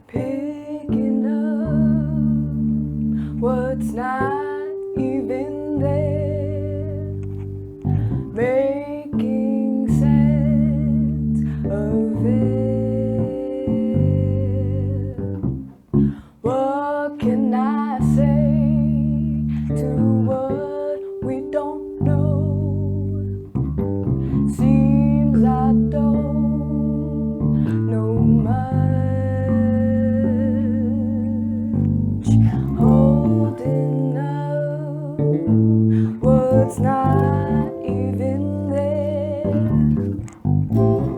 Picking up what's not even there, making sense of it. What can I say to what we don't know? Seems I don't know much. Holding up what's not even there,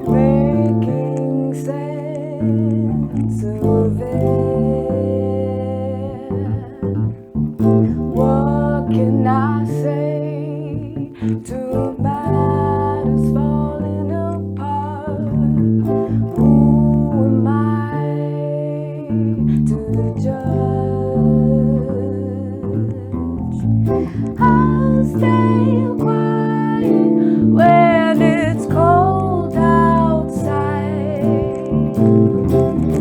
making sense of it. What can I say to matters falling apart? Who am I to judge? I'll stay quiet when it's cold outside.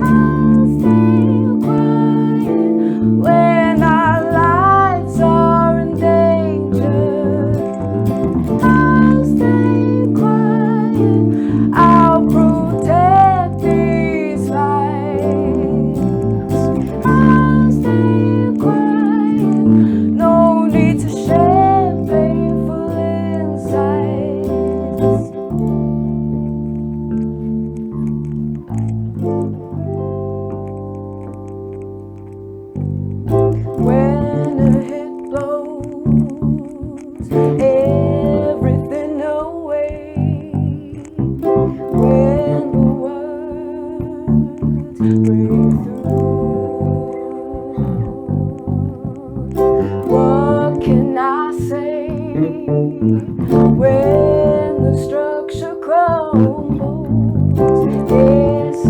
I'll stay quiet when our lives are in danger. I'll stay quiet, I'll protect these lives. I'll stay quiet, no need to share painful insights. When a hit blows everything away, when the words break through, what can I say when the structure crumbles? Yes, I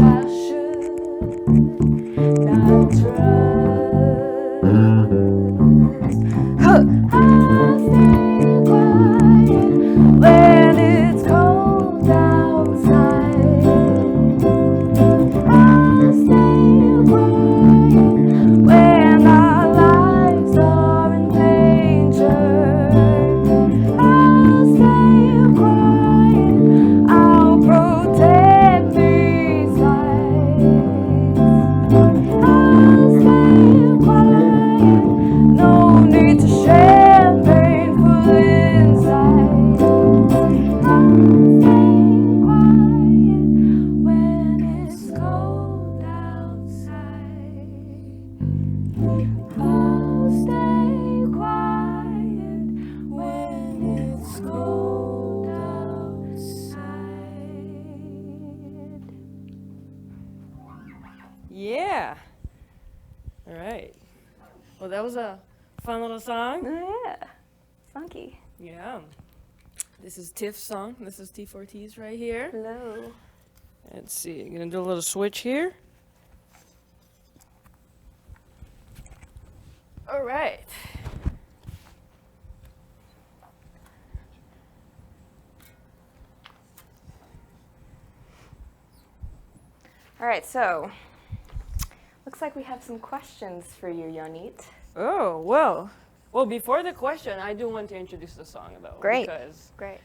should not trust. I'll stay quiet when it's cold outside. I'll stay quiet when our lives are in danger. I'll stay quiet, I'll protect these lives. I'll stay quiet, no need to share painful insights. I'll stay quiet when it's cold outside. I'll stay quiet when it's cold outside. Yeah. All right. Well, that was a fun little song. Oh, yeah, funky. Yeah. This is Tiff's song. This is T4T's right here. Hello. Let's see. I'm going to do a little switch here. All right. All right, so looks like we have some questions for you, Yonit. Oh, well. Well, before the question, I do want to introduce the song, though. Great. Because Great.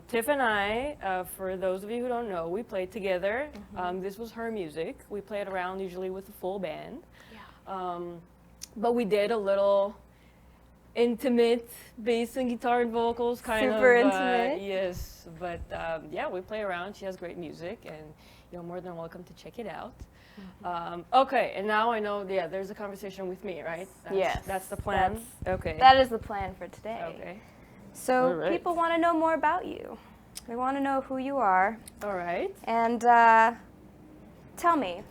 Tiff and I, for those of you who don't know, we played together. This was her music. We played around usually with a full band. Yeah. But we did a little intimate bass and guitar and vocals kind of. Super intimate. Yes, but yeah, we play around. She has great music, and you're more than welcome to check it out. Okay, and now I know, yeah, there's a conversation with me, right? Yes. That's the plan? Okay. That is the plan for today. Okay. So All right. people want to know more about you. They want to know who you are. All right. And tell me,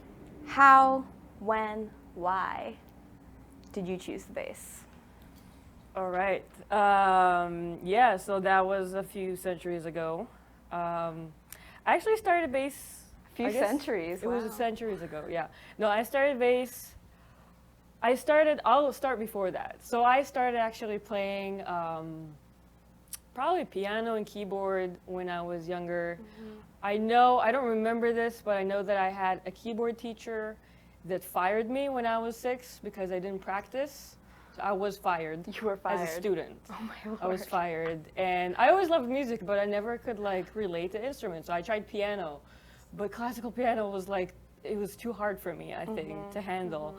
how, when, why did you choose the bass? All right. Yeah, so that was a few centuries ago. I actually started bass A few I guess centuries. It was wow. centuries ago, yeah. No, I started bass. I'll start before that. So I started actually playing probably piano and keyboard when I was younger. I don't remember this, but I know that I had a keyboard teacher that fired me when I was 6 because I didn't practice. So I was fired. You were fired. As a student. Oh my lord. I was fired. And I always loved music, but I never could relate to instruments. So I tried piano, but classical piano was it was too hard for me, I think, to handle.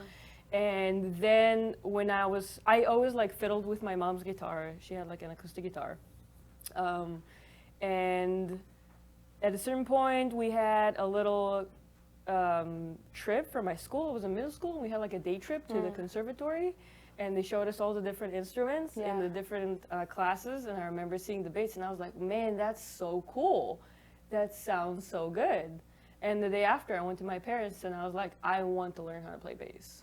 And then when I always fiddled with my mom's guitar. She had an acoustic guitar. And at a certain point, we had a little trip for my school. It was a middle school, and we had a day trip to the conservatory. And they showed us all the different instruments in the different classes. And I remember seeing the bass, and I was like, man, that's so cool. That sounds so good. And the day after, I went to my parents, and I was like, I want to learn how to play bass.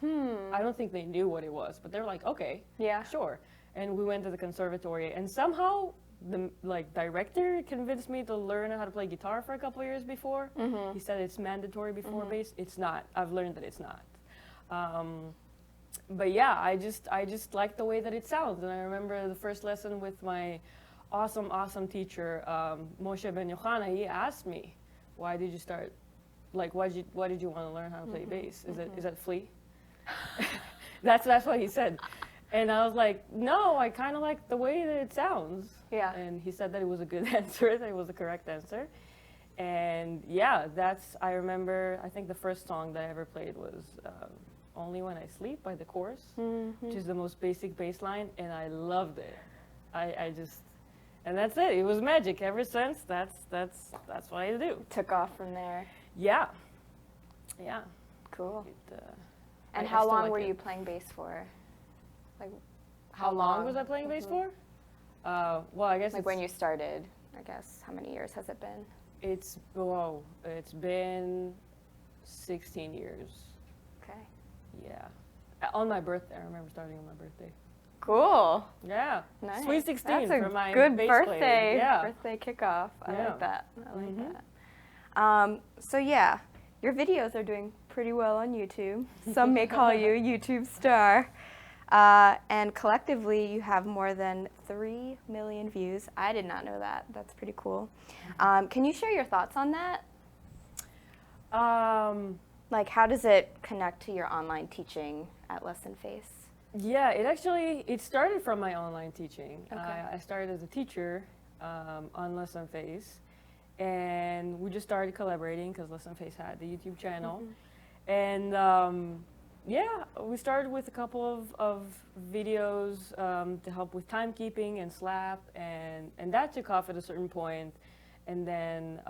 I don't think they knew what it was, but they were like, okay, Yeah. sure. And we went to the conservatory, and somehow the director convinced me to learn how to play guitar for a couple of years before. He said it's mandatory before bass. It's not. I've learned that it's not. But yeah, I just like the way that it sounds. And I remember the first lesson with my awesome teacher, Moshe Ben Yochana. He asked me, why did you start? Why did you want to learn how to play bass? Is that Flea? That's what he said. And I was like, no, I kind of like the way that it sounds. Yeah. And he said that it was a good answer, that it was the correct answer. And yeah, I remember, I think the first song that I ever played was Only When I Sleep by The Chorus, which is the most basic bass line, and I loved it. And that's it. It was magic. Ever since, that's what I do. Took off from there. Yeah. Cool. I And how still long like were it. you playing bass for? How long was I playing bass for? Well, I guess When you started, I guess. How many years has it been? it's been 16 years. Okay. Yeah. On my birthday. I remember starting on my birthday. Cool. Yeah. Nice. Sweet 16 That's a for my good bass birthday. playing. Yeah. Birthday kickoff. I Yeah. like that. I like that. So yeah, your videos are doing pretty well on YouTube. Some may call you a YouTube star. And collectively, you have more than 3 million views. I did not know that. That's pretty cool. Can you share your thoughts on that? How does it connect to your online teaching at Lessonface? Yeah, it started from my online teaching. Okay. I started as a teacher on Lessonface, and we just started collaborating because Lessonface had the YouTube channel. And yeah, we started with a couple of videos to help with timekeeping and slap, and that took off at a certain point. And then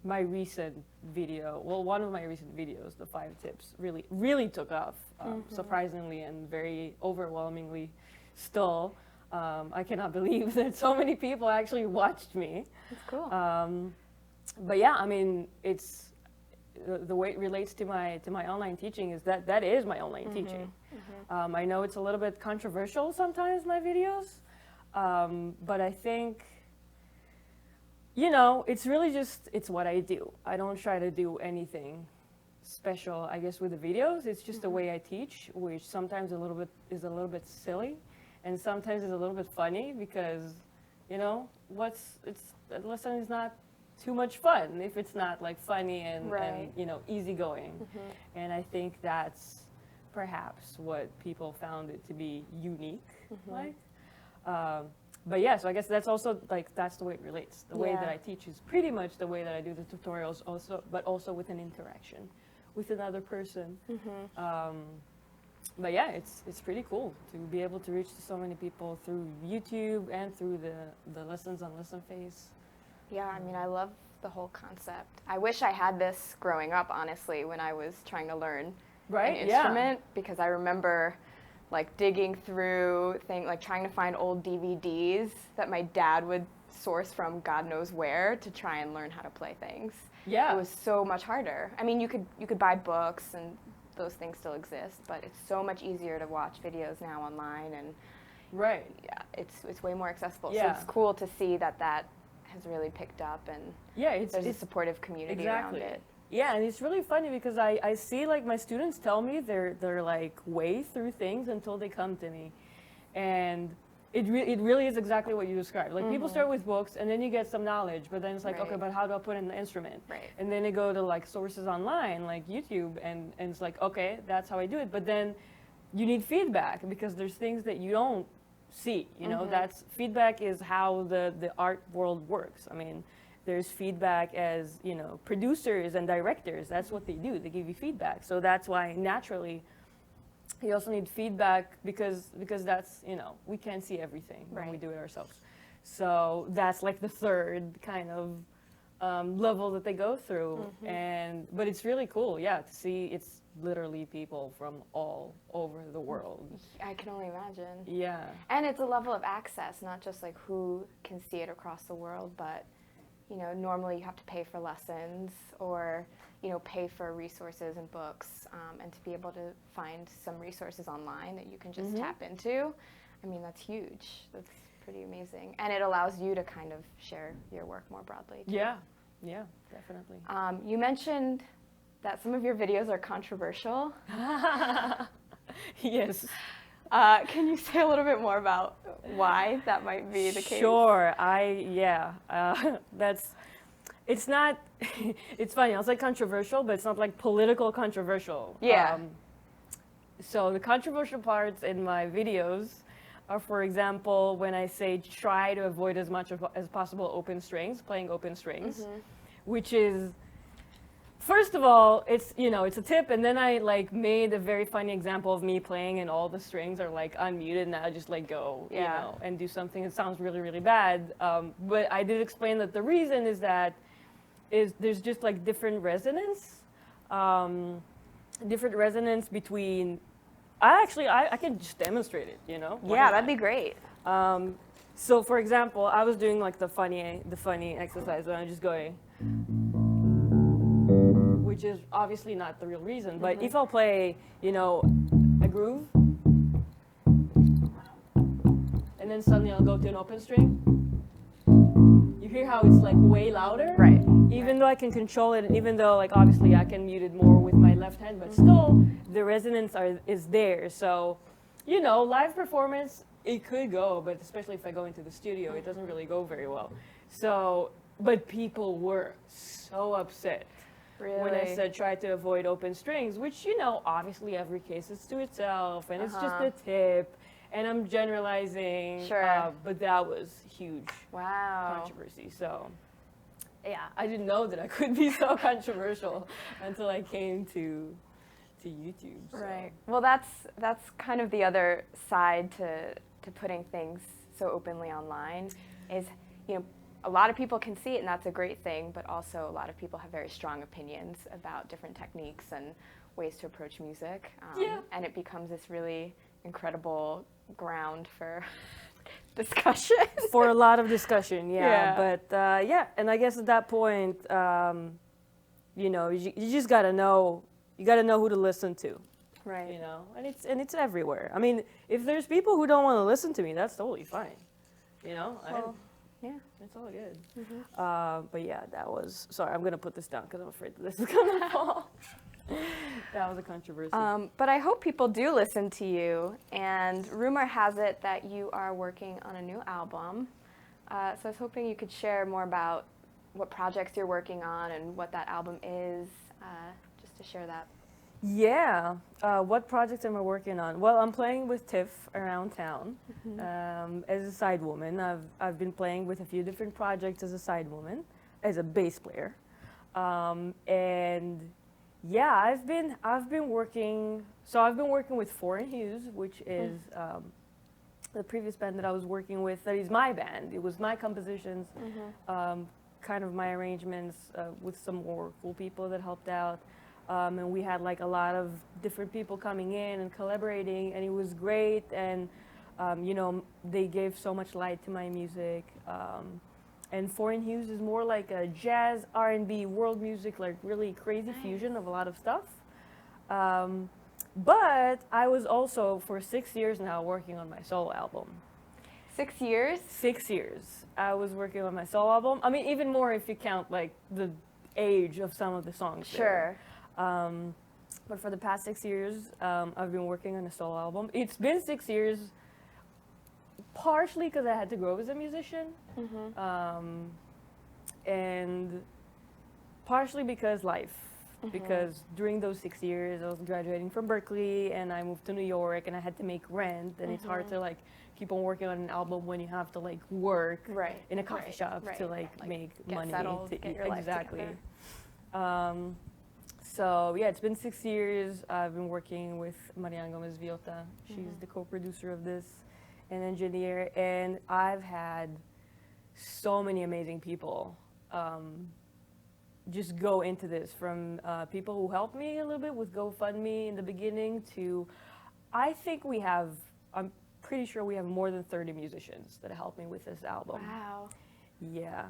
my recent video, one of my recent videos, the 5 tips, really took off, surprisingly and very overwhelmingly still. I cannot believe that so many people actually watched me. That's cool. But yeah, I mean, it's the way it relates to my online teaching is that is my online teaching. I know it's a little bit controversial sometimes, my videos, but I think, it's really it's what I do. I don't try to do anything special, I guess, with the videos. It's just the way I teach, which sometimes is a little bit silly, and sometimes is a little bit funny because, the lesson is not too much fun if it's not funny and easygoing. And I think that's perhaps what people found it to be unique. But yeah, so I guess that's also that's the way it relates. The way that I teach is pretty much the way that I do the tutorials also, but also with an interaction with another person. But yeah, it's pretty cool to be able to reach so many people through YouTube and through the lessons on Lessonface. Yeah, I mean, I love the whole concept. I wish I had this growing up, honestly, when I was trying to learn an instrument, because I remember digging through trying to find old DVDs that my dad would source from God knows where to try and learn how to play things. Yeah. It was so much harder. I mean, you could buy books and those things still exist, but it's so much easier to watch videos now online, and Right. yeah, it's way more accessible. Yeah. So it's cool to see that has really picked up, and it's a supportive community around it. Yeah, and it's really funny because I see like my students tell me they're like way through things until they come to me, and it really is exactly what you described. Like people start with books and then you get some knowledge, but then it's like, okay, but how do I put in the instrument? Right. And then they go to like sources online like YouTube, and it's like, okay, that's how I do it. But then you need feedback because there's things that you don't see, you know. That's feedback is how the art world works. I mean, there's feedback as, you know, producers and directors, that's what they do, they give you feedback. So that's why naturally you also need feedback because that's, you know, we can't see everything when we do it ourselves. So that's like the third kind of level that they go through. But it's really cool, to see it's literally people from all over the world. I can only imagine. Yeah. And it's a level of access, not just like who can see it across the world, but, you know, normally you have to pay for lessons or, you know, pay for resources and books, and to be able to find some resources online that you can just tap into, I mean, that's huge. That's pretty amazing. And it allows you to kind of share your work more broadly, too. Yeah, definitely. You mentioned that some of your videos are controversial. Yes. Can you say a little bit more about why that might be the case? Sure. It's not, it's funny, I was like controversial, but it's not like political controversial. Yeah. So the controversial parts in my videos are, for example, when I say try to avoid as much as possible open strings, playing open strings, which is, first of all, it's, you know, it's a tip, and then I like made a very funny example of me playing and all the strings are like unmuted, and I just like go, you know, and do something that sounds really, really bad. But I did explain that the reason is that there's just like different resonance between, I can just demonstrate it, you know? Yeah, that'd be great. So for example, I was doing like the funny exercise and I'm just going, which is obviously not the real reason, but if I'll play, you know, a groove, and then suddenly I'll go to an open string, you hear how it's like way louder? Right. Even though I can control it, and even though like obviously I can mute it more with my left hand, but still the resonance is there. So, you know, live performance, it could go, but especially if I go into the studio, it doesn't really go very well. So, but people were so upset. Really? When I said try to avoid open strings, which, you know, obviously every case is to itself, and it's just a tip, and I'm generalizing, but that was huge controversy. So, yeah, I didn't know that I could be so controversial until I came to YouTube. So. Right. Well, that's kind of the other side to putting things so openly online is, you know, a lot of people can see it, and that's a great thing, but also a lot of people have very strong opinions about different techniques and ways to approach music. And it becomes this really incredible ground for discussion. For a lot of discussion, But, and I guess at that point, you know, you just gotta know, who to listen to. Right. You know, and it's everywhere. I mean, if there's people who don't want to listen to me, that's totally fine. You know? Well, yeah. It's all good. But yeah, that was, sorry, I'm going to put this down because I'm afraid that this is going to fall. That was a controversy. But I hope people do listen to you, and rumor has it that you are working on a new album. So I was hoping you could share more about what projects you're working on and what that album is, just to share that. Yeah, what projects am I working on? Well, I'm playing with Tiff around town as a side woman. I've been playing with a few different projects as a side woman, as a bass player, and yeah, I've been working. So I've been working with Foreign Hues, which is the previous band that I was working with. That is my band. It was my compositions, kind of my arrangements with some more cool people that helped out. And we had like a lot of different people coming in and collaborating, and it was great. And you know, they gave so much light to my music. And Foreign Hues is more like a jazz, R&B, world music, like really crazy fusion of a lot of stuff. But I was also for 6 years now working on my solo album. 6 years? 6 years. I was working on my solo album. I mean, even more if you count like the age of some of the songs. Sure. But for the past 6 years, I've been working on a solo album. It's been 6 years, partially because I had to grow as a musician, and partially because life. Because during those 6 years, I was graduating from Berkeley, and I moved to New York, and I had to make rent, and it's hard to like keep on working on an album when you have to like work in a coffee shop to like make money settled, to get eat. your life Exactly. together. So yeah, it's been 6 years. I've been working with Marianne Gomez Viota. She's the co-producer of this, and engineer, and I've had so many amazing people just go into this, from people who helped me a little bit with GoFundMe in the beginning to, I think I'm pretty sure we have more than 30 musicians that helped me with this album. Wow. Yeah.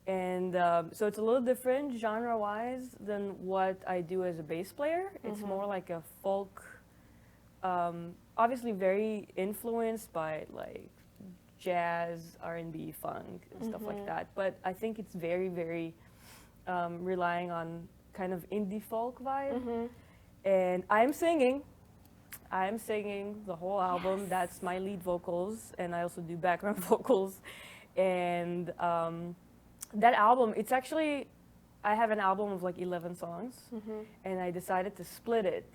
And so it's a little different genre-wise than what I do as a bass player. It's more like a folk, obviously very influenced by like jazz, R&B, funk, and stuff like that. But I think it's very, very relying on kind of indie folk vibe. And I'm singing the whole album. That's my lead vocals, and I also do background vocals. And that album, it's actually, I have an album of like 11 songs, and I decided to split it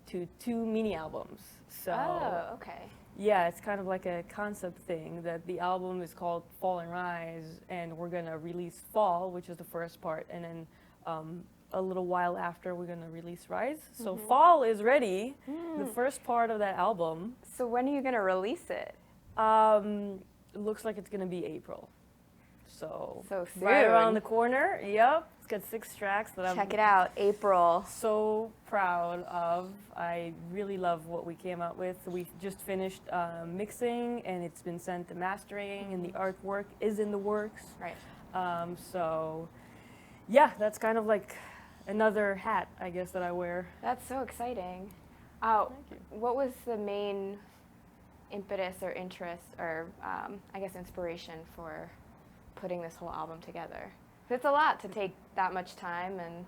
to 2 mini albums. So, oh, okay. Yeah, it's kind of like a concept thing, that the album is called Fall and Rise, and we're gonna release Fall, which is the first part, and then a little while after we're gonna release Rise. So Fall is ready, the first part of that album. So when are you gonna release it? It looks like it's gonna be April. So soon. Right around the corner. Yep. It's got 6 tracks that Check it out, April. So proud of. I really love what we came out with. We just finished mixing, and it's been sent to mastering, and the artwork is in the works. Right. So yeah, that's kind of like another hat, I guess, that I wear. That's so exciting. Thank you. What was the main impetus or interest or I guess inspiration for putting this whole album together? It's a lot to take that much time and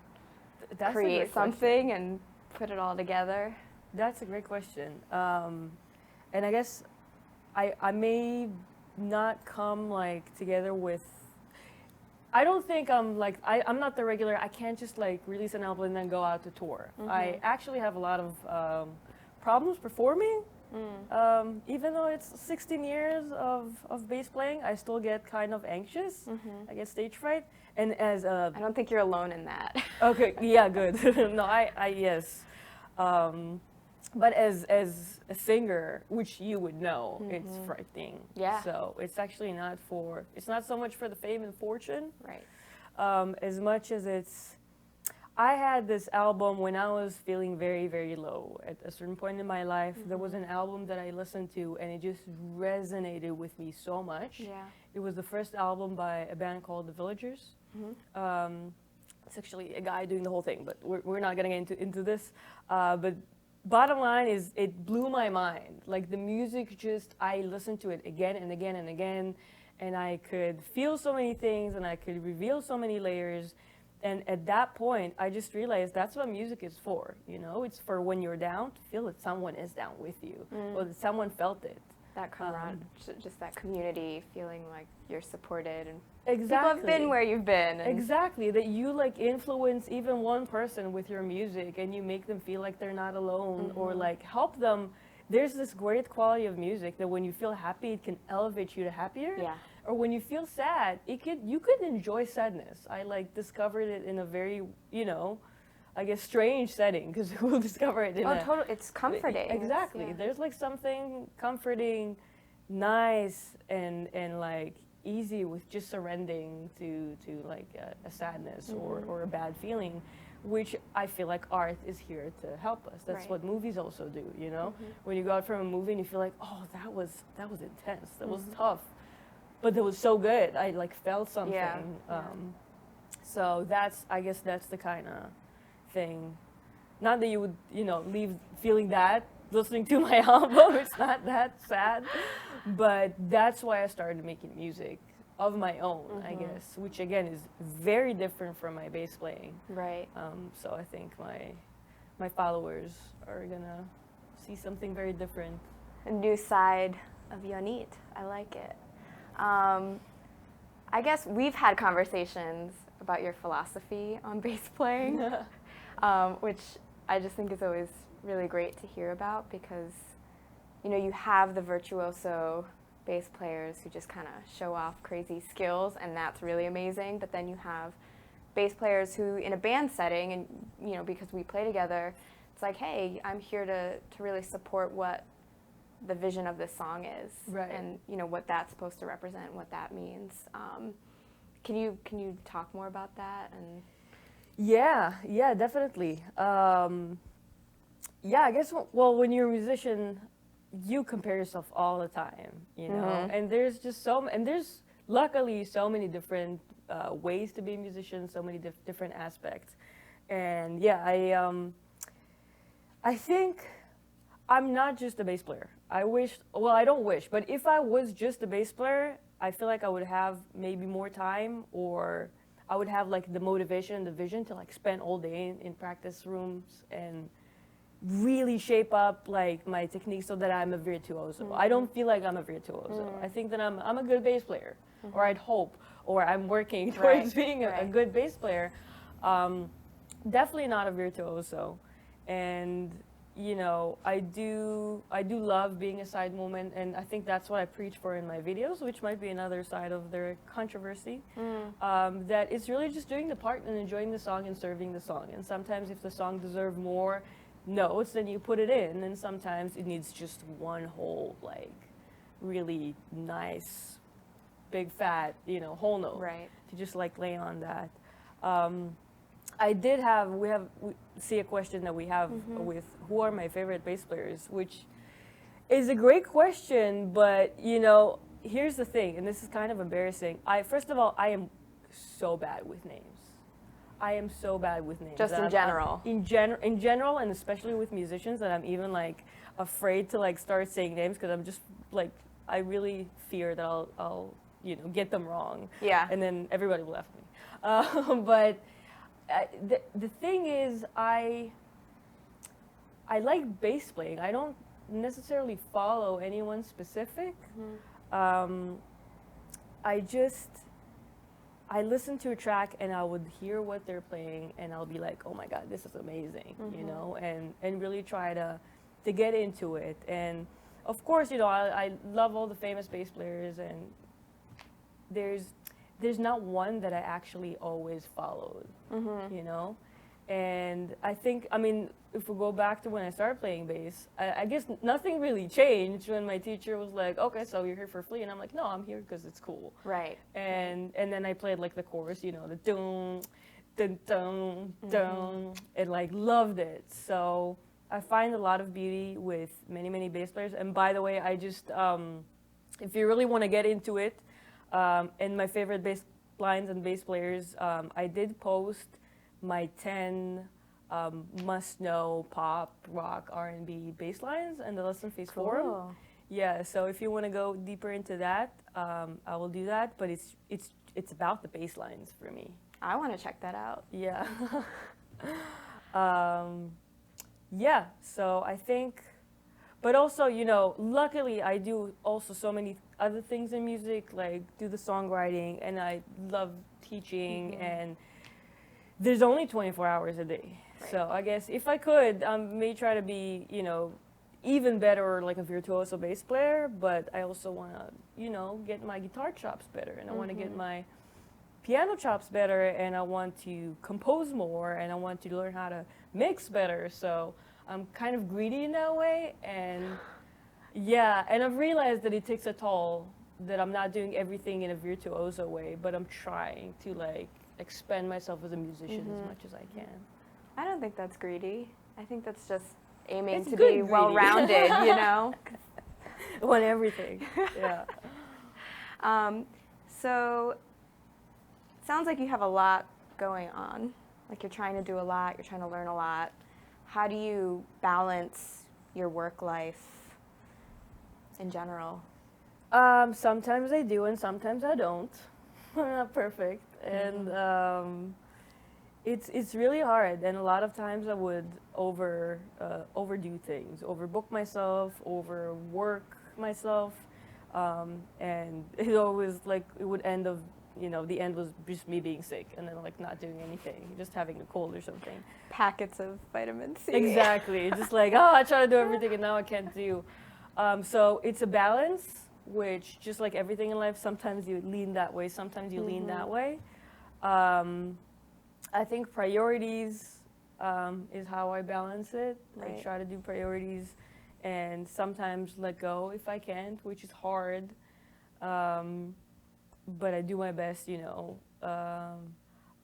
create something and put it all together. That's a great question. And I guess I may not come like together with, I don't think I'm like, I'm not the regular, I can't just like release an album and then go out to tour. I actually have a lot of problems performing. Even though it's 16 years of bass playing, I still get kind of anxious. I get stage fright. And as a... I don't think you're alone in that. Okay, yeah, good. No, yes. But as a singer, which you would know, it's frightening. Yeah. So it's actually it's not so much for the fame and fortune. Right. As much as I had this album when I was feeling very, very low. At a certain point in my life, there was an album that I listened to, and it just resonated with me so much. Yeah. It was the first album by a band called The Villagers. It's actually a guy doing the whole thing, but we're not getting into this. But bottom line is, it blew my mind. Like the music, I listened to it again and again and again, and I could feel so many things, and I could reveal so many layers. And at that point, I just realized that's what music is for, you know? It's for when you're down, to feel that someone is down with you, or that someone felt it. That camaraderie, just that community, feeling like you're supported, and exactly. people have been where you've been. Exactly, that you like influence even one person with your music, and you make them feel like they're not alone, or like help them. There's this great quality of music that when you feel happy, it can elevate you to happier. Yeah. Or when you feel sad, you could enjoy sadness. I like discovered it in a very, I guess strange setting, because we'll discover it in totally. It's comforting. Exactly. Yeah. There's like something comforting, nice, and like easy with just surrendering to like a sadness or a bad feeling, which I feel like art is here to help us. That's what movies also do, you know? When you go out from a movie and you feel like, oh, that was intense, that was tough, but that was so good. I like felt something. Yeah. So I guess that's the kind of thing. Not that you would, leave feeling that, listening to my album. It's not that sad, but that's why I started making music of my own, I guess, which again is very different from my bass playing. Right. So I think my followers are gonna see something very different. A new side of Yonit. I like it. I guess we've had conversations about your philosophy on bass playing, which I just think is always really great to hear about because, you know, you have the virtuoso bass players who just kind of show off crazy skills, and that's really amazing. But then you have bass players who, in a band setting, and you know, because we play together, it's like, hey, I'm here to really support what the vision of this song is, right. And you know what that's supposed to represent, what that means. Can you talk more about that? And yeah, definitely. Yeah, I guess, well, when you're a musician, you compare yourself all the time, you know, and there's just there's luckily so many different ways to be a musician, so many different aspects. And yeah, I think I'm not just a bass player. I don't wish, but if I was just a bass player, I feel like I would have maybe more time, or I would have like the motivation and the vision to like spend all day in practice rooms and really shape up like my technique so that I'm a virtuoso. I don't feel like I'm a virtuoso. I think that I'm a good bass player, or I'd hope, or I'm working towards being a good bass player. Definitely not a virtuoso. And you know, I do love being a side movement, and I think that's what I preach for in my videos, which might be another side of their controversy. That it's really just doing the part and enjoying the song and serving the song. And sometimes if the song deserves more notes, then you put it in, and sometimes it needs just one whole like really nice big fat, you know, whole note, right, to just like lay on that. We see a question that we have with who are my favorite bass players, which is a great question, but you know, here's the thing, and this is kind of embarrassing. First of all, I am so bad with names. I am so bad with names. Just in general. In general, and especially with musicians, that I'm even like afraid to like start saying names because I'm just like, I really fear that I'll you know, get them wrong. Yeah. And then everybody will laugh at me. But the thing is, I like bass playing. I don't necessarily follow anyone specific. I listen to a track and I would hear what they're playing and I'll be like, oh my God, this is amazing, you know, and really try to get into it. And of course, you know, I love all the famous bass players, and there's not one that I actually always followed, you know. And I think, I mean, if we go back to when I started playing bass, I guess nothing really changed when my teacher was like, okay, so you're here for free. And I'm like, no, I'm here because it's cool. Right. And then I played like the chorus, you know, the dun, dun, dun, dun, and like loved it. So I find a lot of beauty with many, many bass players. And by the way, I just, if you really want to get into it, and my favorite bass lines and bass players, I did post my 10 must-know pop, rock, R&B bass lines in the Lessonface forum. Yeah, so if you want to go deeper into that, I will do that. But it's about the bass lines for me. I want to check that out. Yeah. Yeah. So I think, but also, you know, luckily I do also so many other things in music, like do the songwriting, and I love teaching, and there's only 24 hours a day. Right. So I guess if I could, may try to be, you know, even better, like a virtuoso bass player, but I also want to, you know, get my guitar chops better, and I want to get my piano chops better, and I want to compose more, and I want to learn how to mix better. So I'm kind of greedy in that way, and yeah, and I've realized that it takes a toll, that I'm not doing everything in a virtuoso way, but I'm trying to like expand myself as a musician as much as I can. I don't think that's greedy. I think that's just aiming to be well-rounded, you know? I want everything, yeah. So it sounds like you have a lot going on. Like you're trying to do a lot, you're trying to learn a lot. How do you balance your work life in general? Sometimes I do and sometimes I don't. I'm not perfect. And it's really hard. And a lot of times I would overdo things, overbook myself, overwork myself. And it always like it would end of, the end was just me being sick and then like not doing anything, just having a cold or something. Packets of vitamin C. Exactly. Just like, I try to do everything and now I can't do. So it's a balance, which just like everything in life, sometimes you lean that way, sometimes you lean that way. I think priorities is how I balance it. Right. I try to do priorities and sometimes let go if I can't, which is hard. But I do my best,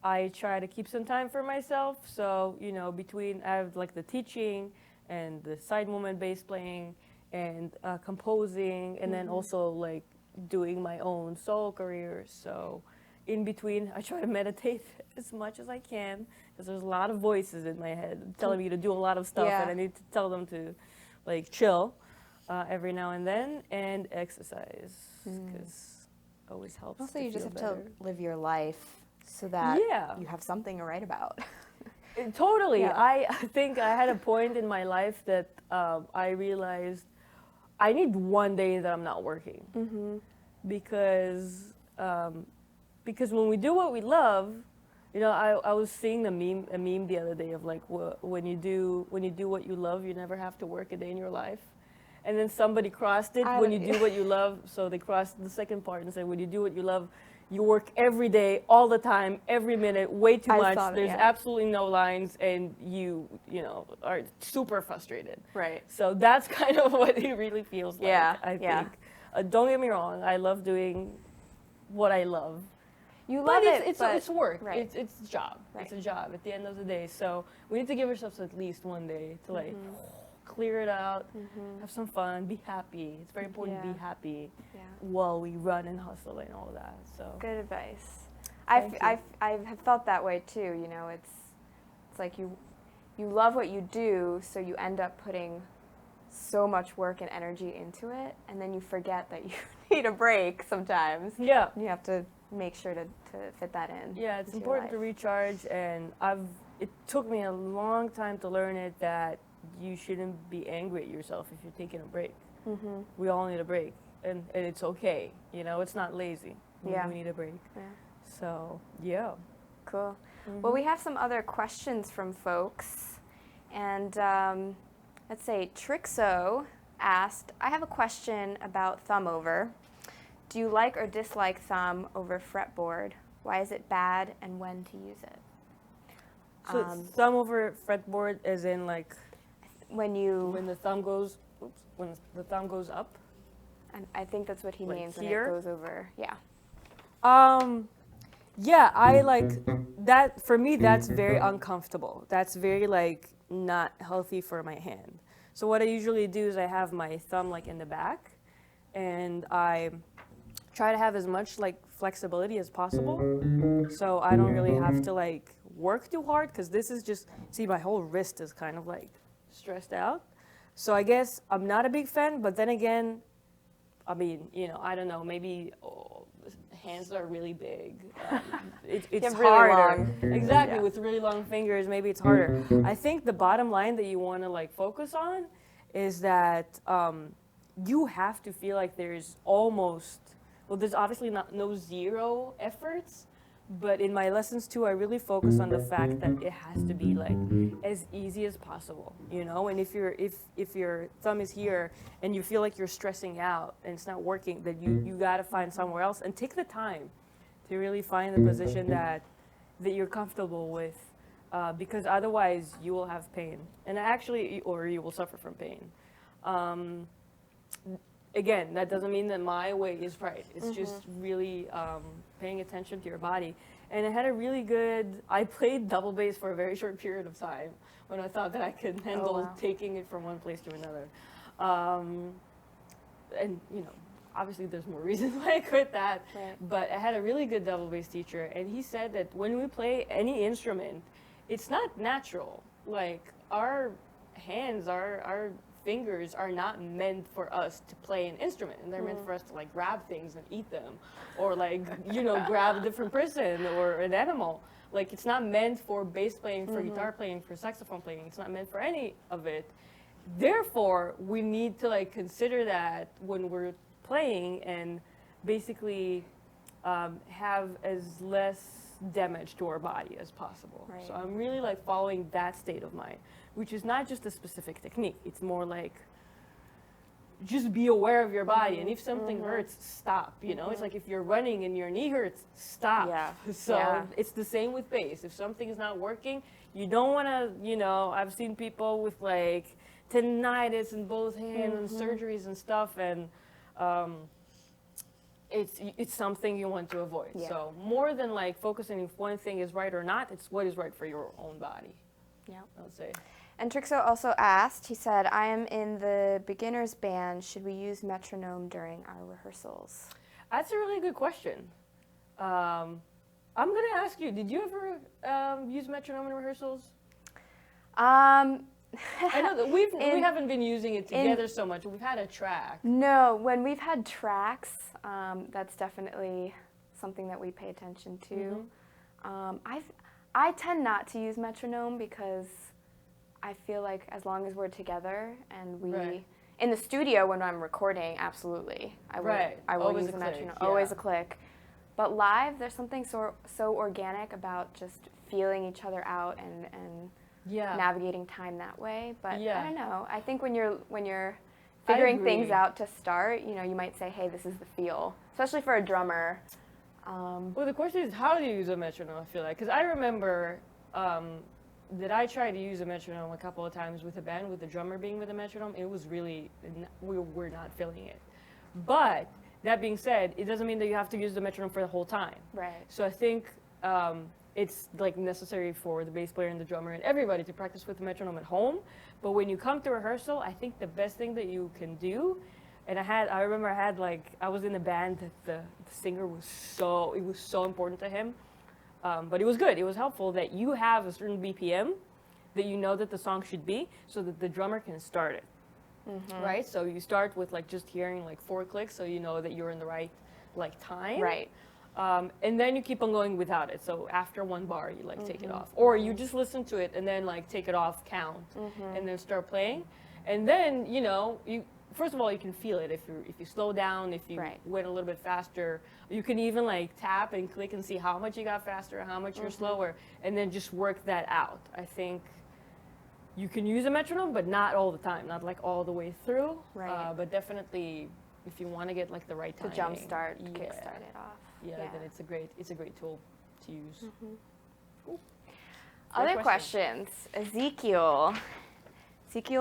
I try to keep some time for myself. So, between I have like the teaching and the side movement bass playing and composing and then also like doing my own solo career. So in between, I try to meditate as much as I can because there's a lot of voices in my head telling me to do a lot of stuff and I need to tell them to like chill every now and then and exercise because always helps. Also, you just have to live your life so that you have something to write about. Totally. Yeah. I think I had a point in my life that I realized I need one day that I'm not working because when we do what we love, I was seeing a meme the other day of like when you do what you love, you never have to work a day in your life. And then somebody crossed it, when you do what you love, so they crossed the second part and said, when you do what you love, you work every day, all the time, every minute, way too much. There's absolutely no lines, and you are super frustrated. Right. So that's kind of what it really feels like, I think. Don't get me wrong, I love doing what I love. You love it's work. Right. It's a job. Right. It's a job at the end of the day. So we need to give ourselves at least one day to like clear it out, have some fun, be happy. It's very important to be happy while we run and hustle and all that. So good advice. I have felt that way too. It's like you love what you do, so you end up putting so much work and energy into it, and then you forget that you need a break sometimes. Yeah. You have to make sure to fit that in. Yeah, it's important to recharge, and it took me a long time to learn it that you shouldn't be angry at yourself if you're taking a break. We all need a break, and it's okay. It's not lazy. We need a break. Yeah. So, yeah. Cool. Well, we have some other questions from folks, and let's say Trixo asked, I have a question about thumb over. Do you like or dislike thumb over fretboard? Why is it bad, and when to use it? So thumb over fretboard as in like when the thumb goes up? And I think that's what he means here? when it goes over. Yeah. Yeah, I like that. For me, that's very uncomfortable. That's very like not healthy for my hand. So what I usually do is I have my thumb like in the back, and I try to have as much like flexibility as possible. So I don't really have to like work too hard because this is just, see, my whole wrist is kind of like stressed out. So I guess I'm not a big fan, but then again, I mean, I don't know, maybe hands are really big. It's harder. Really exactly, with really long fingers, maybe it's harder. I think the bottom line that you want to like focus on is that you have to feel like there's almost, well, there's obviously no zero efforts, but in my lessons too, I really focus on the fact that it has to be like as easy as possible, And if your thumb is here and you feel like you're stressing out and it's not working, then you got to find somewhere else and take the time to really find the position that you're comfortable with, because otherwise you will have pain, or you will suffer from pain. Again, that doesn't mean that my way is right. It's just really paying attention to your body. And I played double bass for a very short period of time when I thought that I could handle taking it from one place to another. And, obviously there's more reasons why I quit that. Right. But I had a really good double bass teacher, and he said that when we play any instrument, it's not natural. Like, our hands, our fingers are not meant for us to play an instrument, and they're meant for us to like grab things and eat them, or like, you know, grab a different person or an animal. Like, it's not meant for bass playing, for guitar playing, for saxophone playing. It's not meant for any of it. Therefore, we need to like consider that when we're playing, and basically have as less damage to our body as possible. Right. So I'm really like following that state of mind, which is not just a specific technique. It's more like just be aware of your body, and if something hurts, stop. You know, it's like if you're running and your knee hurts, stop. Yeah. So it's the same with bass. If something is not working, you don't want to, you know, I've seen people with like tendinitis in both hands and surgeries and stuff, and it's something you want to avoid. Yeah. So more than like focusing if one thing is right or not, it's what is right for your own body. Yeah. I would say. And Trixo also asked, he said, I am in the beginner's band. Should we use metronome during our rehearsals? That's a really good question. I'm going to ask you, did you ever use metronome in rehearsals? I know that we haven't been using it together so much. We've had a track. No, when we've had tracks, that's definitely something that we pay attention to. I tend not to use metronome because I feel like as long as we're together and we, in the studio when I'm recording, absolutely, I will use a metronome, always a click. But live, there's something so organic about just feeling each other out and navigating time that way. But I don't know. I think when you're figuring things out to start, you know, you might say, hey, this is the feel, especially for a drummer. Well, the question is, how do you use a metronome? I feel like, because I remember that I tried to use a metronome a couple of times with a band, with the drummer being with a metronome. It was really, we were not feeling it. But that being said, it doesn't mean that you have to use the metronome for the whole time. Right. So I think it's like necessary for the bass player and the drummer and everybody to practice with the metronome at home. But when you come to rehearsal, I think the best thing that you can do, and I remember I was in a band that the singer was so important to him. But it was good. It was helpful that you have a certain BPM that you know that the song should be, so that the drummer can start it. Right? So you start with like just hearing like 4 clicks, so you know that you're in the right like time. Right. And then you keep on going without it. So after 1 bar, you like take it off, or you just listen to it and then like take it off, count, and then start playing. And then you know first of all, you can feel it if you slow down, if you went a little bit faster. You can even like tap and click and see how much you got faster, how much you're slower, and then just work that out. I think you can use a metronome, but not all the time, not like all the way through. Right. But definitely, if you want to get like the right timing, to jumpstart, kickstart it off. Yeah, then it's a great tool to use. Cool. Other questions. Ezekiel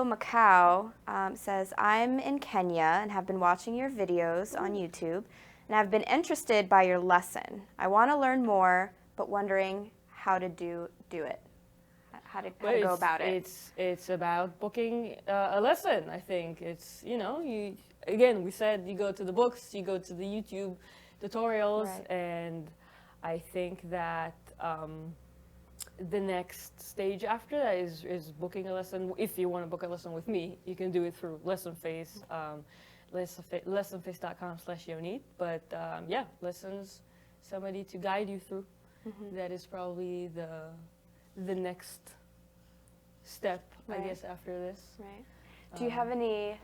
Macau says, I'm in Kenya and have been watching your videos on YouTube and have been interested by your lesson. I want to learn more, but wondering how to do it. How to go about it. It's about booking a lesson, I think. It's, you know, we said you go to the books, you go to the YouTube tutorials, and I think that the next stage after that is booking a lesson. If you want to book a lesson with me, you can do it through Lessonface, lessonface.com/Yonit. But lessons, somebody to guide you through. That is probably the next step, I guess, after this. Right. Do you have any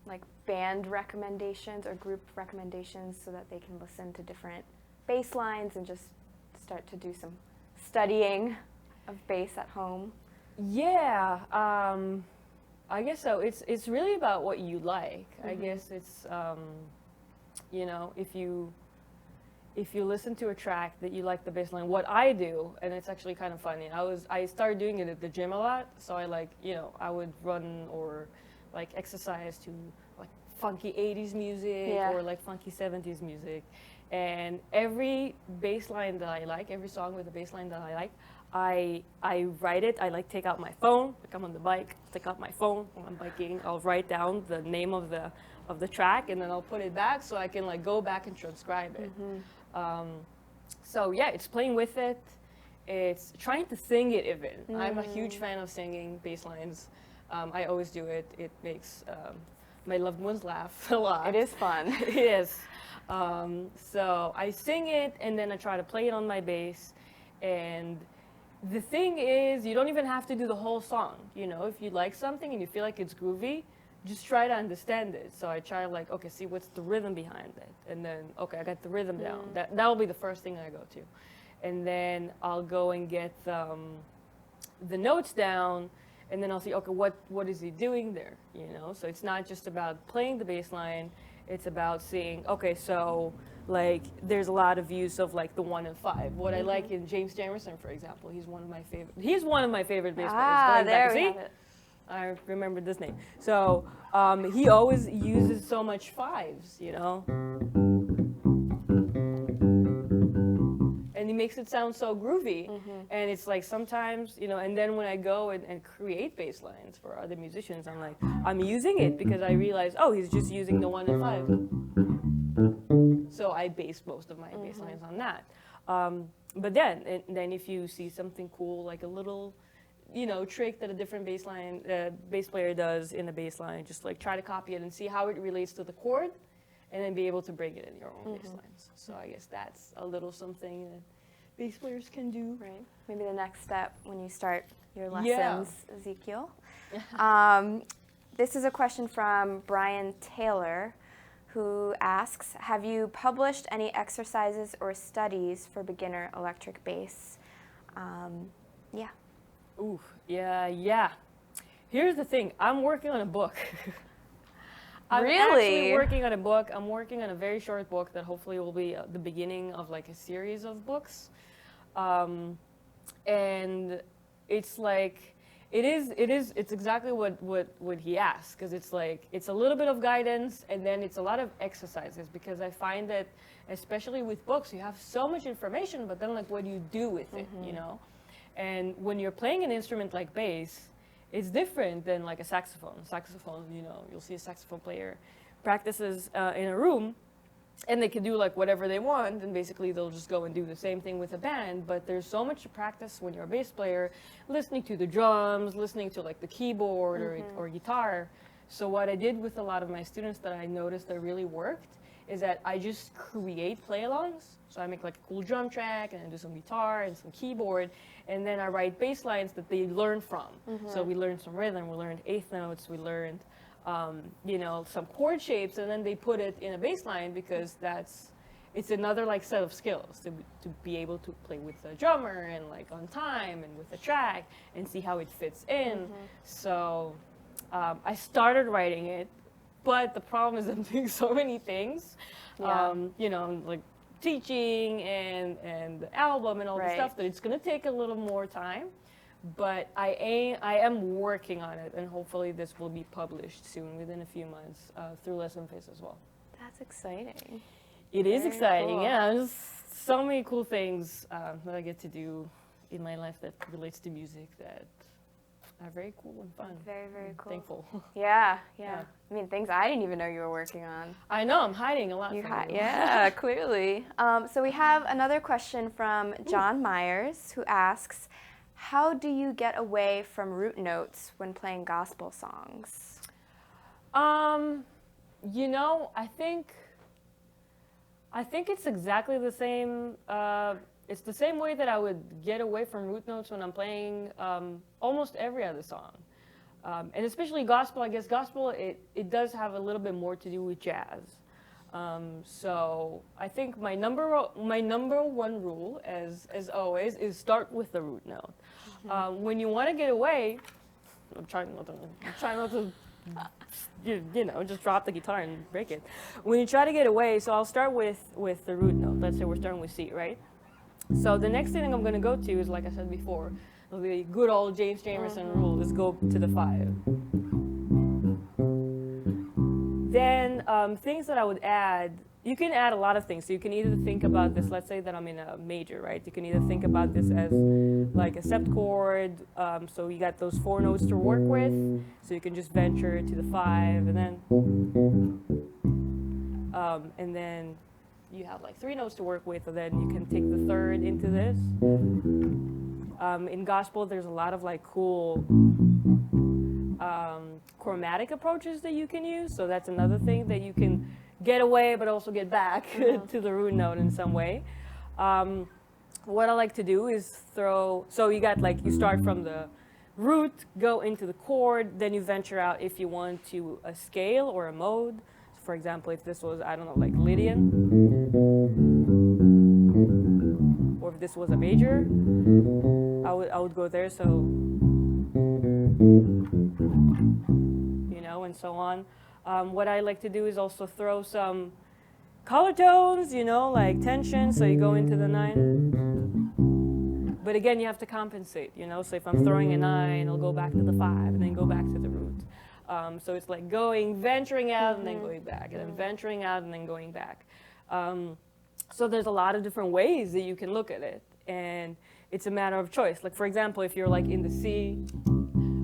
like band recommendations or group recommendations so that they can listen to different bass lines and just start to do some studying of bass at home? Yeah, I guess so. It's really about what you like. I guess it's you know, if you listen to a track that you like the bass line, what I do, and it's actually kind of funny. I started doing it at the gym a lot, so I would run or like exercise to like funky 80s music or like funky 70s music. And every bass line that I like, every song with a bass line that I like, I write it. I like take out my phone, like I'm on the bike, take out my phone when I'm biking. I'll write down the name of the track, and then I'll put it back so I can like go back and transcribe it. So yeah, it's playing with it. It's trying to sing it even. I'm a huge fan of singing bass lines. I always do it. It makes my loved ones laugh a lot. It is fun. It is. So I sing it, and then I try to play it on my bass. And the thing is, you don't even have to do the whole song. You know, if you like something and you feel like it's groovy, just try to understand it. So I try like, okay, see what's the rhythm behind it, and then okay, I got the rhythm down. That will be the first thing I go to, and then I'll go and get the notes down, and then I'll see, okay, what is he doing there? You know, so it's not just about playing the bass line. It's about seeing, okay, so like there's a lot of use of like the 1 and 5. What I like in James Jamerson, for example, he's one of my favorite bass players. There we have it. I remembered this name. So he always uses so much 5s, you know? And he makes it sound so groovy. And it's like sometimes, you know, and then when I go and create bass lines for other musicians, I'm like, I'm using it because I realize, oh, he's just using the 1 and 5. So I base most of my bass lines on that. But then if you see something cool, like a little, you know, trick that a different bass player does in a bass line, just like try to copy it and see how it relates to the chord, and then be able to bring it in your own bass lines. So I guess that's a little something that bass players can do. Right. Maybe the next step when you start your lessons, Ezekiel. This is a question from Brian Taylor, who asks, have you published any exercises or studies for beginner electric bass? Yeah. Ooh, yeah. Here's the thing. I'm working on a book. I'm actually working on a book. I'm working on a very short book that hopefully will be the beginning of like a series of books. And it's like, it's exactly what he asked, because it's like, it's a little bit of guidance and then it's a lot of exercises, because I find that especially with books, you have so much information, but then like what do you do with it, you know? And when you're playing an instrument like bass, it's different than like a saxophone. Saxophone, you know, you'll see a saxophone player practices in a room, and they can do like whatever they want, and basically they'll just go and do the same thing with a band. But there's so much to practice when you're a bass player, listening to the drums, listening to like the keyboard or guitar. So what I did with a lot of my students that I noticed that really worked is that I just create play-alongs. So I make like a cool drum track, and I do some guitar and some keyboard, and then I write bass lines that they learn from. So we learned some rhythm, we learned eighth notes, we learned you know, some chord shapes, and then they put it in a bass line, because it's another like set of skills to be able to play with the drummer and like on time and with the track and see how it fits in. So I started writing it, but the problem is I'm doing so many things, you know, like teaching and the album and all the stuff, that it's going to take a little more time. But I am working on it, and hopefully this will be published soon, within a few months, through Lessonface as well. That's exciting. It is exciting, cool. yeah. There's so many cool things that I get to do in my life that relates to music that are very cool and fun. Very, very cool. Thankful. Yeah. I mean, things I didn't even know you were working on. I know, I'm hiding a lot from you. Yeah, clearly. So we have another question from John Myers, who asks, how do you get away from root notes when playing gospel songs? You know, I think it's exactly the same. It's the same way that I would get away from root notes when I'm playing almost every other song. And especially gospel, I guess gospel, it does have a little bit more to do with jazz. So I think my number one rule, as always, is start with the root note. When you want to get away, I'm trying not to you know, just drop the guitar and break it. When you try to get away, so I'll start with the root note. Let's say we're starting with C, right? So the next thing I'm going to go to is, like I said before, the good old James Jamerson rule is go to the 5. Then things that I would add, you can add a lot of things. So you can either think about this, let's say that I'm in a major, right? You can either think about this as like a sept chord. So you got those 4 notes to work with. So you can just venture to the 5, and then you have like 3 notes to work with, and then you can take the 3rd into this. In gospel, there's a lot of like cool chromatic approaches that you can use. So that's another thing that you can get away but also get back to the root note in some way. What I like to do is so you got like, you start from the root, go into the chord, then you venture out if you want to a scale or a mode. So for example, if this was, I don't know, like Lydian, or if this was a major, I would go there, so, you know, and so on. What I like to do is also throw some color tones, you know, like tension, so you go into the 9. But again, you have to compensate, you know, so if I'm throwing a 9, I'll go back to the 5 and then go back to the root. So it's like venturing out and then going back, and then venturing out and then going back. So there's a lot of different ways that you can look at it, and it's a matter of choice. Like for example, if you're like in the C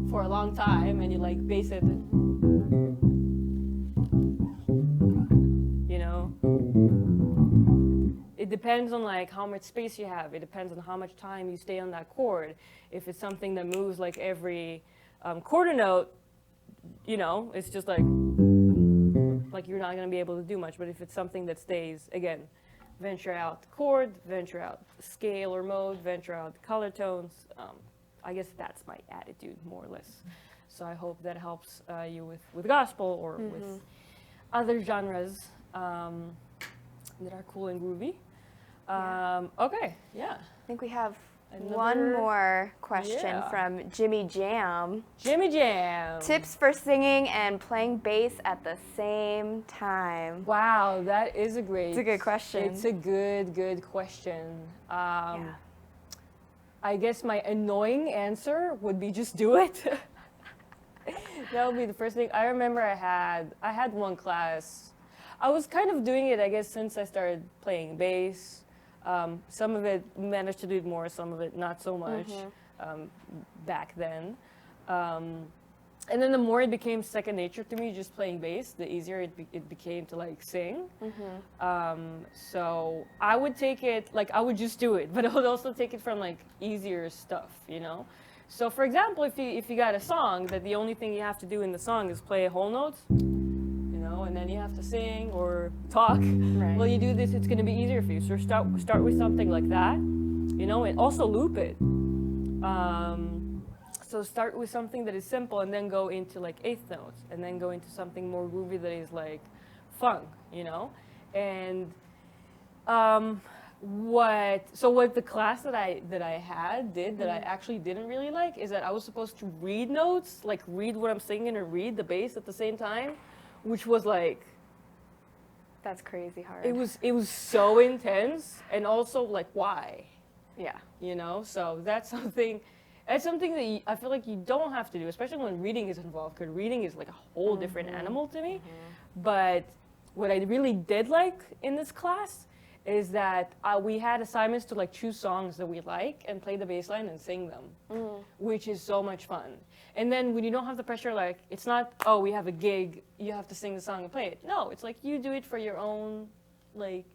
for a long time and you like bass it, you know, it depends on like how much space you have. It depends on how much time you stay on that chord. If it's something that moves like every quarter note, you know, it's just like you're not going to be able to do much. But if it's something that stays, again, venture out the chord, venture out scale or mode, venture out color tones. I guess that's my attitude, more or less. So I hope that helps you with gospel or with other genres that are cool and groovy. Okay, yeah. I think we have one more question from Jimmy Jam. Jimmy Jam. Tips for singing and playing bass at the same time. Wow, that is It's a good question. It's a good question. I guess my annoying answer would be just do it. That would be the first thing. I remember I had one class. I was kind of doing it, I guess, since I started playing bass. Some of it managed to do it more, some of it not so much back then. And then the more it became second nature to me, just playing bass, the easier it became to like sing. So I would take it, like I would just do it, but I would also take it from like easier stuff, you know? So for example, if you got a song that the only thing you have to do in the song is play whole notes, and then you have to sing or talk. Right. Well, you do this, it's going to be easier for you. So start with something like that, you know, and also loop it. So start with something that is simple, and then go into like eighth notes, and then go into something more groovy that is like funk, you know. And what the class that I had did that I actually didn't really like is that I was supposed to read notes, like read what I'm singing and read the bass at the same time. Which was like, that's crazy hard. It was so intense, and also like why? Yeah. You know, so that's something that I feel like you don't have to do, especially when reading is involved, because reading is like a whole different animal to me. But what I really did like in this class is that we had assignments to like choose songs that we like and play the bass line and sing them, which is so much fun. And then when you don't have the pressure, like, it's not, oh, we have a gig, you have to sing the song and play it. No, it's like you do it for your own, like,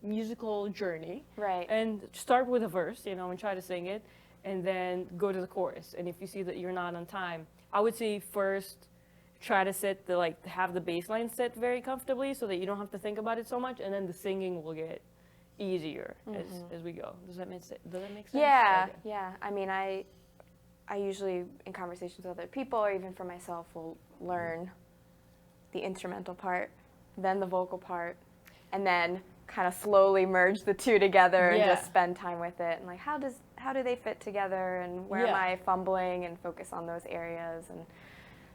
musical journey. Right. And start with a verse, you know, and try to sing it, and then go to the chorus. And if you see that you're not on time, I would say first try to have the bass line set very comfortably so that you don't have to think about it so much, and then the singing will get easier as we go. Does that make sense? Yeah, okay. Yeah. I mean, I usually, in conversations with other people, or even for myself, will learn the instrumental part, then the vocal part, and then kind of slowly merge the two together and just spend time with it. And like, how do they fit together, and where am I fumbling, and focus on those areas. And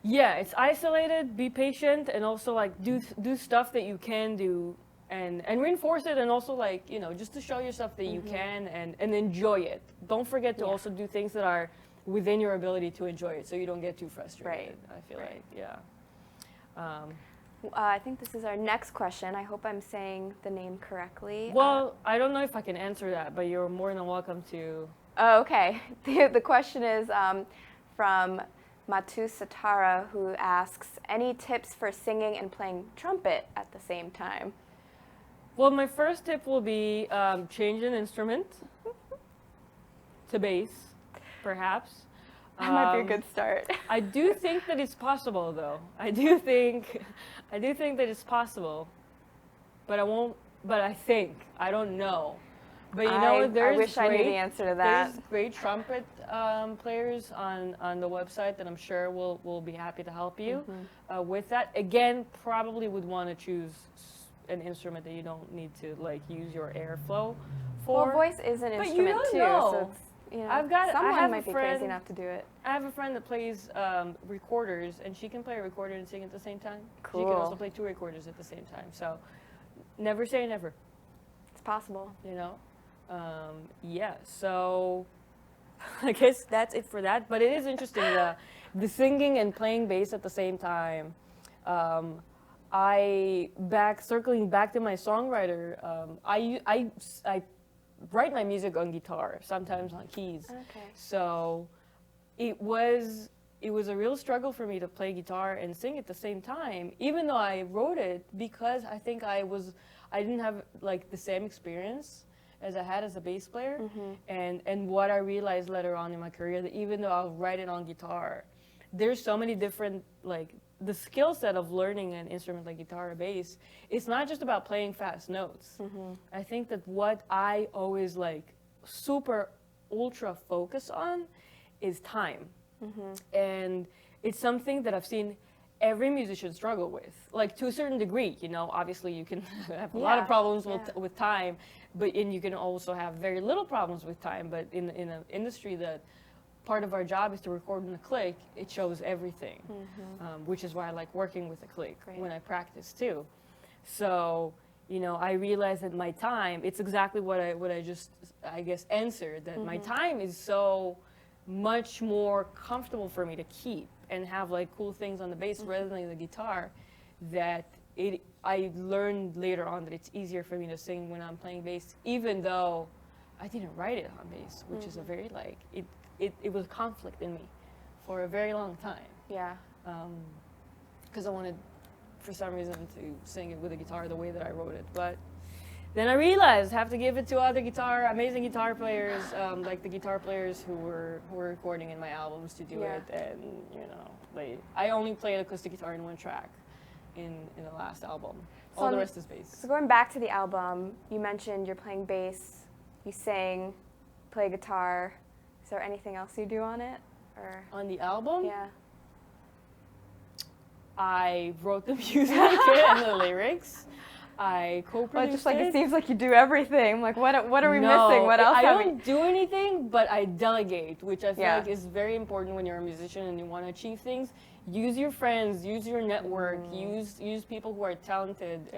yeah, it's isolated, be patient, and also like do stuff that you can do, and reinforce it, and also like, you know, just to show yourself that you can, and enjoy it. Don't forget to also do things that are within your ability to enjoy it, so you don't get too frustrated. Right. I feel like, I think this is our next question. I hope I'm saying the name correctly. Well, I don't know if I can answer that, but you're more than welcome to. Oh, okay. The question is from Matu Satara, who asks, any tips for singing and playing trumpet at the same time? Well, my first tip will be change an instrument to bass. Perhaps. That might be a good start. I do think that it's possible, though. I do think that it's possible, but I won't. But I don't know. But you know, I wish I knew the answer to that. There's great trumpet players on the website that I'm sure will be happy to help you with that. Again, probably would want to choose an instrument that you don't need to like use your airflow for. Well, voice is an instrument too, so it's, you know, someone might be crazy enough to do it. I have a friend that plays recorders, and she can play a recorder and sing at the same time. Cool. She can also play 2 recorders at the same time. So, never say never. It's possible. You know, yeah. So, I guess that's it for that. But it is interesting the singing and playing bass at the same time. Circling back to my songwriter. I write my music on guitar, sometimes on keys. Okay. So it was a real struggle for me to play guitar and sing at the same time, even though I wrote it, because I think I didn't have like the same experience as I had as a bass player. And what I realized later on in my career, that even though I'll write it on guitar, there's so many different, like, the skill set of learning an instrument like guitar or bass, it's not just about playing fast notes. I think that what I always like super ultra focus on is time. And it's something that I've seen every musician struggle with, like to a certain degree. You know, obviously you can have a lot of problems with time, and you can also have very little problems with time. But in an industry that part of our job is to record in a click, it shows everything, which is why I like working with a click when I practice too. So, you know, I realized that my time, it's exactly what I just, I guess, answered, that my time is so much more comfortable for me to keep and have like cool things on the bass rather than the guitar, that I learned later on that it's easier for me to sing when I'm playing bass, even though I didn't write it on bass, which is a very like, it was a conflict in me for a very long time. Yeah. Because I wanted, for some reason, to sing it with a guitar the way that I wrote it. But then I realized I have to give it to other amazing guitar players, like the guitar players who were recording in my albums to do it. And, you know, I only played acoustic guitar in one track in the last album. So all the rest is bass. So going back to the album, you mentioned you're playing bass, you sing, play guitar. Is there anything else you do on it? Or on the album? Yeah. I wrote the music and the lyrics. I co-produced just like it seems like you do everything. Like what are we missing? What else? I don't do anything, but I delegate, which I feel like is very important when you're a musician and you want to achieve things. Use your friends, use your network, use people who are talented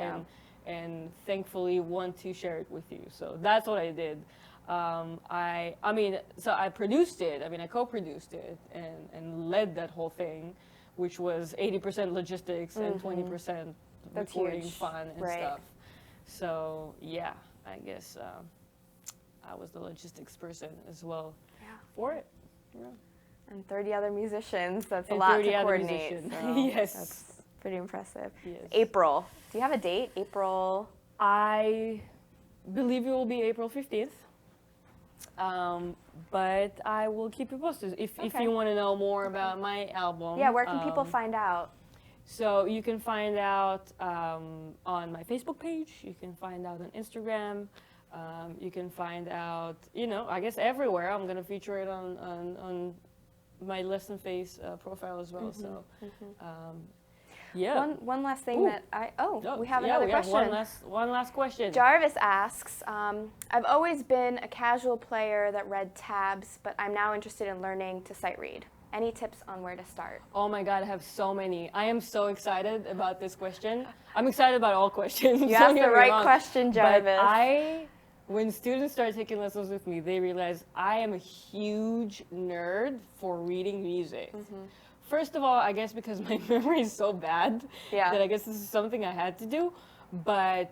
and thankfully want to share it with you. So that's what I did. I mean, so I produced it. I mean, I co-produced it and led that whole thing, which was 80% logistics and 20% recording fun and stuff. So yeah, I guess I was the logistics person as well for it. Yeah. And 30 other musicians. That's a lot to coordinate. So yes. That's pretty impressive. Yes. April. Do you have a date? April? I believe it will be April 15th. But I will keep you posted if you want to know more about my album. Yeah, where can people find out? So you can find out on my Facebook page. You can find out on Instagram. You can find out, you know, I guess everywhere. I'm going to feature it on my Lessonface profile as well. So, yeah. One last thing we have another question. One last question. Jarvis asks, I've always been a casual player that read tabs, but I'm now interested in learning to sight read. Any tips on where to start? Oh my God, I have so many. I am so excited about this question. I'm excited about all questions. You asked the right question, Jarvis. But when students start taking lessons with me, they realize I am a huge nerd for reading music. First of all, I guess because my memory is so bad that I guess this is something I had to do. But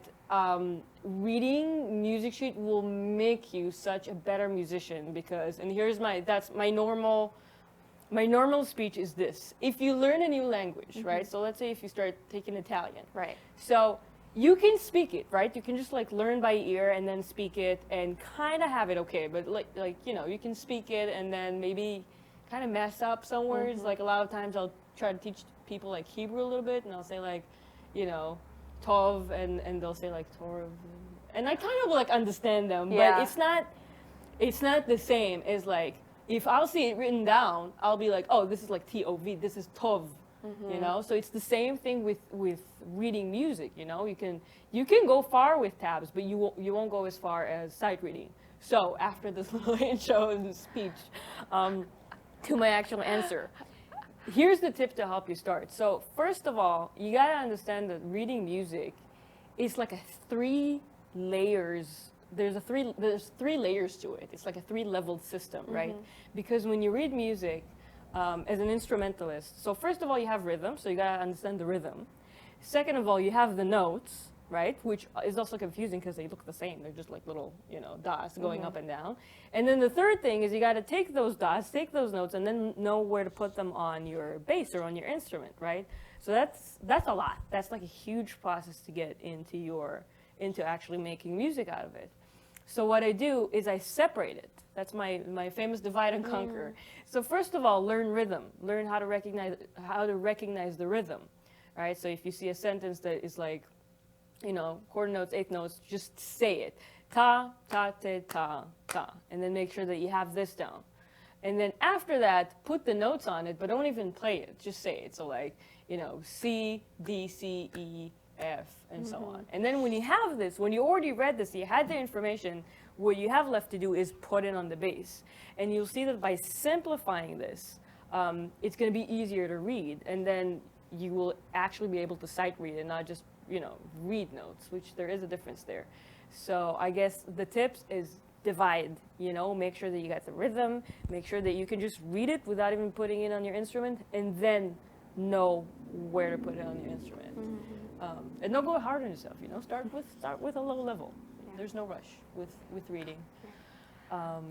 reading music sheet will make you such a better musician because, and here's that's my normal speech is this. If you learn a new language, right? So let's say if you start taking Italian. Right. So you can speak it, right? You can just like learn by ear and then speak it and kind of have it okay. But like you know, you can speak it and then maybe kind of mess up some words. Like a lot of times I'll try to teach people like Hebrew a little bit, and I'll say like, you know, tov, and they'll say like torv, and I kind of like understand them, but it's not the same as like, if I'll see it written down, I'll be like, oh, this is like T-O-V, this is tov, you know? So it's the same thing with reading music, you know? You can go far with tabs, but you won't go as far as sight reading. So after this little intro and speech, to my actual answer, here's the tip to help you start. So first of all, you gotta understand that reading music is like a 3 layers. There's 3 layers to it. It's like a 3-leveled system, right? Because when you read music as an instrumentalist, so first of all you have rhythm, so you gotta understand the rhythm. Second of all, you have the notes, right? Which is also confusing because they look the same. They're just like little, you know, dots going up and down. And then the third thing is you got to take those dots, take those notes, and then know where to put them on your bass or on your instrument, right? So that's a lot. That's like a huge process to get into actually making music out of it. So what I do is I separate it. That's my famous divide and conquer. So first of all, learn rhythm. Learn how to recognize the rhythm, right? So if you see a sentence that is like, you know, quarter notes, eighth notes, just say it. Ta, ta, te, ta, ta. And then make sure that you have this down. And then after that, put the notes on it, but don't even play it. Just say it. So like, you know, C, D, C, E, F, and so on. And then when you have this, when you already read this, you had the information, what you have left to do is put it on the bass. And you'll see that by simplifying this, it's going to be easier to read. And then you will actually be able to sight read and not just, you know, read notes, which there is a difference there. So I guess the tips is divide, you know, make sure that you got the rhythm, make sure that you can just read it without even putting it on your instrument, and then know where to put it on your instrument. And don't go hard on yourself, you know, start with a low level. There's no rush with reading.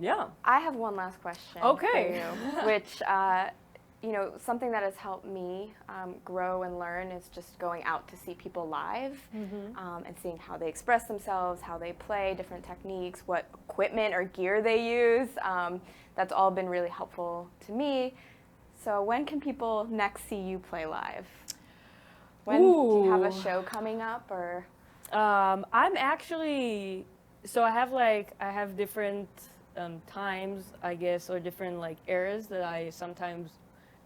Yeah. I have one last question for you, which you know, something that has helped me grow and learn is just going out to see people live and seeing how they express themselves, how they play, different techniques, what equipment or gear they use. That's all been really helpful to me. So when can people next see you play live? When do you have a show coming up, or? I'm actually, so I have different times, I guess, or different like eras that I sometimes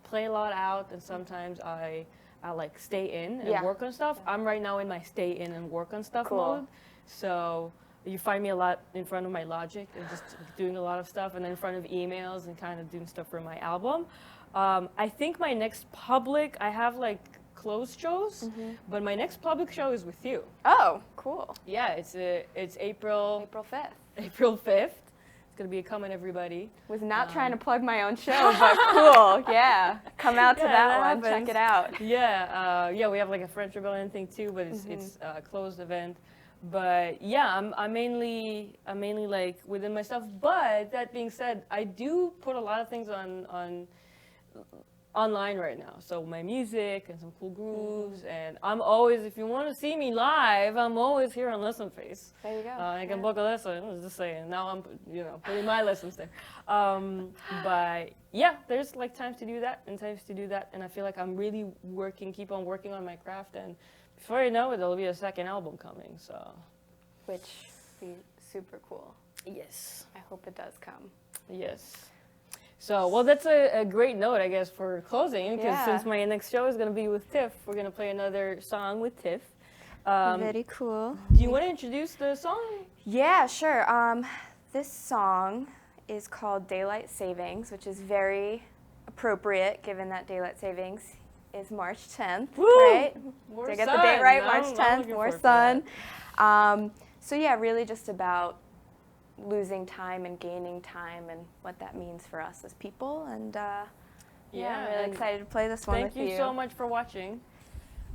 play a lot out, and sometimes I like stay in and work on stuff. I'm right now in my stay in and work on stuff mode. So you find me a lot in front of my Logic and just doing a lot of stuff, and in front of emails and kind of doing stuff for my album. I think my next public, I have like closed shows, but my next public show is with you. Oh, cool. Yeah, it's April 5th. April 5th. It's gonna be a coming, everybody. Was not trying to plug my own show, but cool. Yeah, come out to that one. Check it out. Yeah, yeah, we have like a French Rebellion thing too, but it's a closed event. But yeah, I'm mainly like within my stuff. But that being said, I do put a lot of things on online right now. So my music and some cool grooves, and I'm always, if you want to see me live, I'm always here on Lessonface. There you go. I can book a lesson. I was just saying. Now I'm, you know, putting my lessons there. But yeah, there's like times to do that and times to do that, and I feel like I'm really keep on working on my craft, and before you know it, there'll be a second album coming. So, which be super cool. Yes. I hope it does come. Yes. So, well, that's a great note, I guess, for closing, because since my next show is going to be with Tiff, we're going to play another song with Tiff. Very cool. Do you want to introduce the song? Yeah, sure. This song is called Daylight Savings, which is very appropriate given that Daylight Savings is March 10th, right? More Did I get sun. the date right? March 10th, more sun. So yeah, really just about losing time and gaining time and what that means for us as people. And yeah, I'm really excited to play this one with you. Thank you so much for watching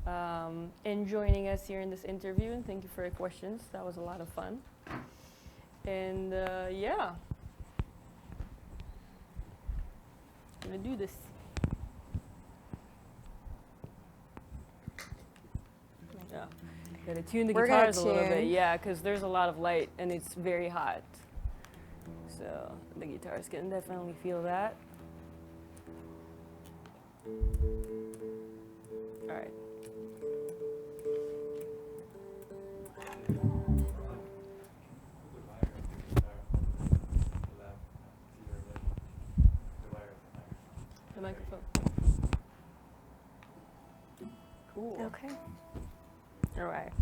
and joining us here in this interview, and thank you for your questions. That was a lot of fun. And yeah, I'm gonna do this. Yeah, gotta tune the guitars a little bit, yeah, because there's a lot of light and it's very hot. So the guitars can definitely feel that. All right. The microphone. Cool. Okay. All right.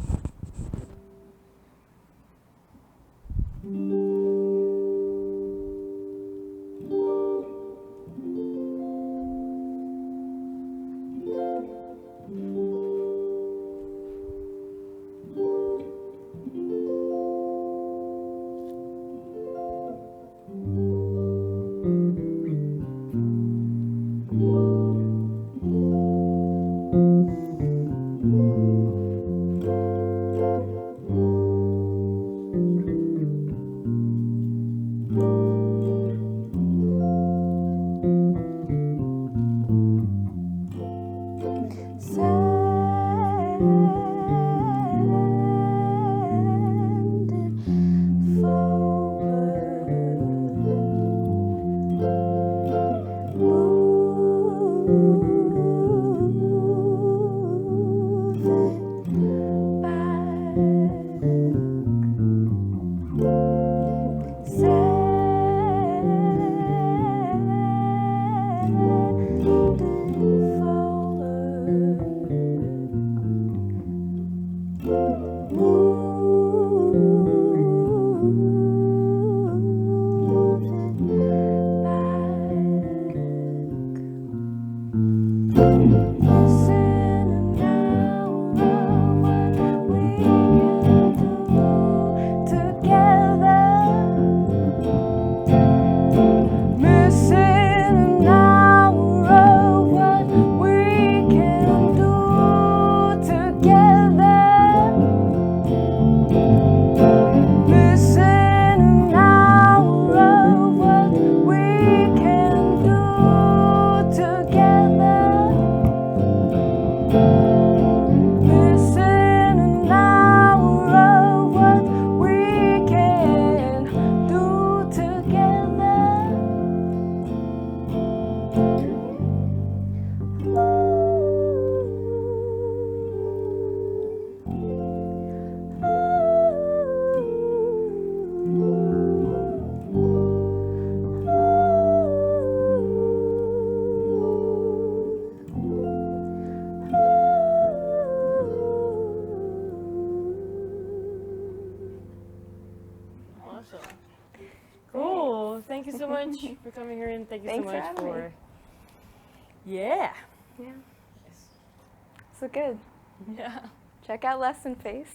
Cool. Thank you so much for coming here, and thank you so much for. Yeah. Yeah. So good. Yeah. Check out Lessonface.